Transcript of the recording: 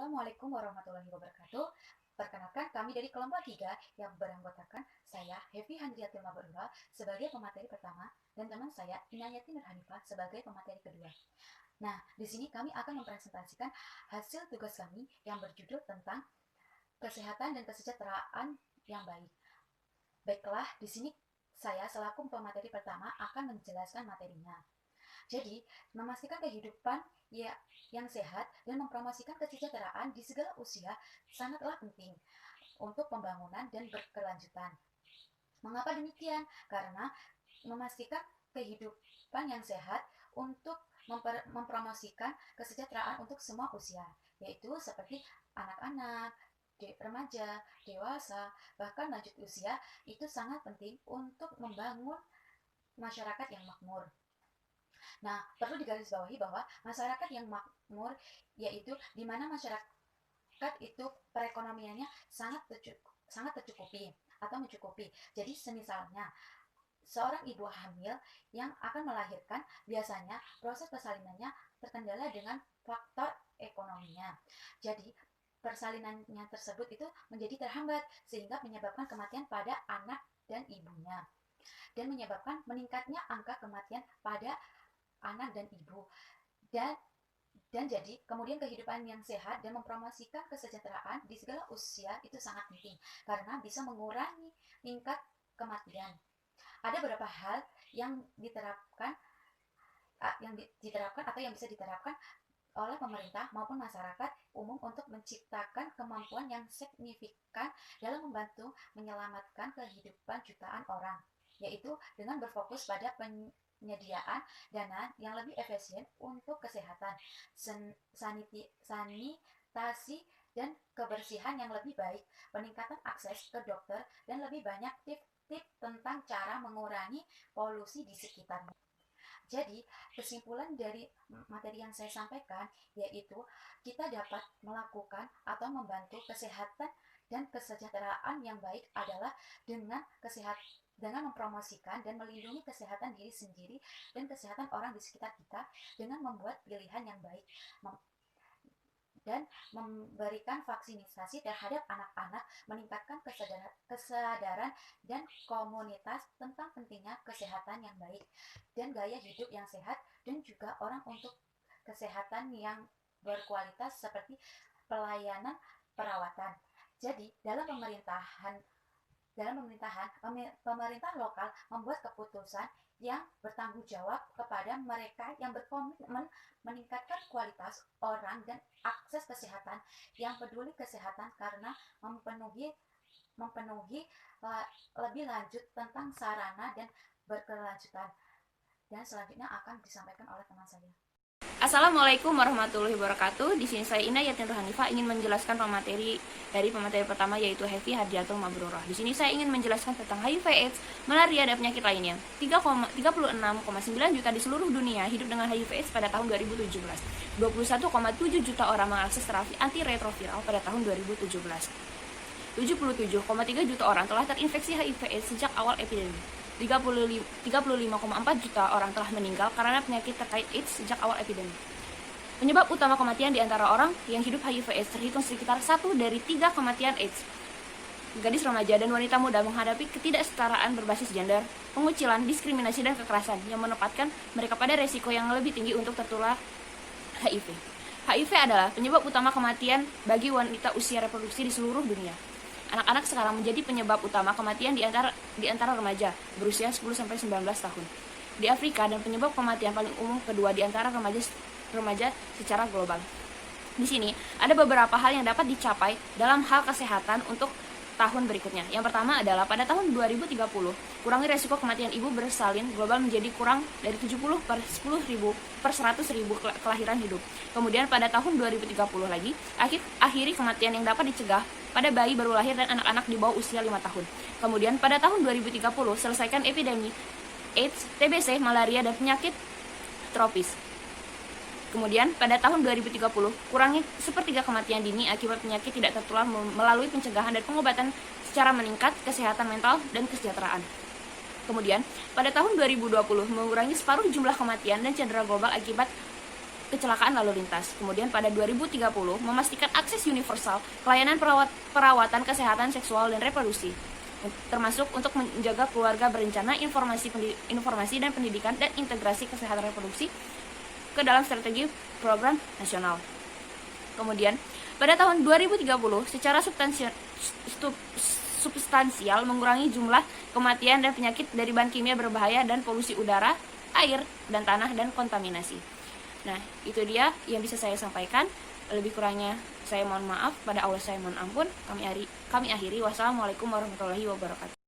Assalamualaikum warahmatullahi wabarakatuh. Perkenalkan, kami dari kelompok 3 yang beranggotakan saya, Hevi Handriatul Mabrura, sebagai pemateri pertama, dan teman saya, Inayati Nurhanifah, sebagai pemateri kedua. Nah, di sini kami akan mempresentasikan hasil tugas kami yang berjudul tentang kesehatan dan kesejahteraan yang baik. Baiklah, di sini saya selaku pemateri pertama akan menjelaskan materinya. Jadi, memastikan kehidupan yang sehat dan mempromosikan kesejahteraan di segala usia sangatlah penting untuk pembangunan dan berkelanjutan. Mengapa demikian? Karena memastikan kehidupan yang sehat untuk mempromosikan kesejahteraan untuk semua usia, yaitu seperti anak-anak, remaja, dewasa, bahkan lanjut usia, itu sangat penting untuk membangun masyarakat yang makmur. Nah, perlu digarisbawahi bahwa masyarakat yang makmur yaitu di mana masyarakat itu perekonomiannya sangat tercukupi atau mencukupi. Jadi, semisalnya seorang ibu hamil yang akan melahirkan biasanya proses persalinannya terkendala dengan faktor ekonominya. Jadi, persalinannya tersebut itu menjadi terhambat sehingga menyebabkan kematian pada anak dan ibunya dan menyebabkan meningkatnya angka kematian pada anak dan ibu. Dan jadi kemudian kehidupan yang sehat dan mempromosikan kesejahteraan di segala usia itu sangat penting karena bisa mengurangi tingkat kematian. Ada beberapa hal yang diterapkan atau yang bisa diterapkan oleh pemerintah maupun masyarakat umum untuk menciptakan kemampuan yang signifikan dalam membantu menyelamatkan kehidupan jutaan orang, yaitu dengan berfokus pada penyediaan dana yang lebih efisien untuk kesehatan, sanitasi, dan kebersihan yang lebih baik, peningkatan akses ke dokter, dan lebih banyak tip-tip tentang cara mengurangi polusi di sekitarnya. Jadi, kesimpulan dari materi yang saya sampaikan yaitu kita dapat melakukan atau membantu kesehatan dan kesejahteraan yang baik adalah dengan mempromosikan dan melindungi kesehatan diri sendiri dan kesehatan orang di sekitar kita dengan membuat pilihan yang baik dan memberikan vaksinasi terhadap anak-anak, meningkatkan kesadaran dan komunitas tentang pentingnya kesehatan yang baik dan gaya hidup yang sehat, dan juga orang untuk kesehatan yang berkualitas seperti pelayanan perawatan. Jadi, pemerintah lokal membuat keputusan yang bertanggung jawab kepada mereka yang berkomitmen meningkatkan kualitas orang dan akses kesehatan yang peduli kesehatan karena memenuhi lebih lanjut tentang sarana dan berkelanjutan. Dan selanjutnya akan disampaikan oleh teman saya. Assalamualaikum warahmatullahi wabarakatuh. Di sini saya Inayati Nurhanifah ingin menjelaskan pemateri pertama yaitu Hevi Handriatul Mabrura. Di sini saya ingin menjelaskan tentang HIV/AIDS, malaria dan penyakit lainnya. 36,9 juta di seluruh dunia hidup dengan HIV/AIDS pada tahun 2017. 21,7 juta orang mengakses terapi antiretroviral pada tahun 2017. 77,3 juta orang telah terinfeksi HIV/AIDS sejak awal epidemi. 35,4 juta orang telah meninggal karena penyakit terkait AIDS sejak awal epidemi. Penyebab utama kematian di antara orang yang hidup HIV/AIDS terhitung sekitar 1 dari 3 kematian AIDS. Gadis remaja dan wanita muda menghadapi ketidaksetaraan berbasis gender, pengucilan, diskriminasi, dan kekerasan yang menempatkan mereka pada resiko yang lebih tinggi untuk tertular HIV. HIV adalah penyebab utama kematian bagi wanita usia reproduksi di seluruh dunia. Anak-anak sekarang menjadi penyebab utama kematian di antara remaja berusia 10-19 tahun. Di Afrika, dan penyebab kematian paling umum kedua di antara remaja secara global. Di sini ada beberapa hal yang dapat dicapai dalam hal kesehatan untuk tahun berikutnya. Yang pertama adalah pada tahun 2030, kurangi resiko kematian ibu bersalin global menjadi kurang dari 70 per 10.000 per 100.000 kelahiran hidup. Kemudian pada tahun 2030 lagi, akhiri kematian yang dapat dicegah pada bayi baru lahir dan anak-anak di bawah usia 5 tahun. Kemudian pada tahun 2030, selesaikan epidemi AIDS, TBC, malaria, dan penyakit tropis. Kemudian, pada tahun 2030, kurangi sepertiga kematian dini akibat penyakit tidak tertular melalui pencegahan dan pengobatan secara meningkat kesehatan mental dan kesejahteraan. Kemudian, pada tahun 2020, mengurangi separuh jumlah kematian dan cedera global akibat kecelakaan lalu lintas. Kemudian pada 2030 memastikan akses universal pelayanan perawatan kesehatan seksual dan reproduksi, termasuk untuk menjaga keluarga berencana, informasi dan pendidikan, dan integrasi kesehatan reproduksi ke dalam strategi program nasional. Kemudian pada tahun 2030 secara substansial mengurangi jumlah kematian dan penyakit dari bahan kimia berbahaya dan polusi udara, air, dan tanah, dan kontaminasi. Nah, itu dia yang bisa saya sampaikan. Lebih kurangnya saya mohon maaf, pada Allah saya mohon ampun. Kami akhiri. Wassalamualaikum warahmatullahi wabarakatuh.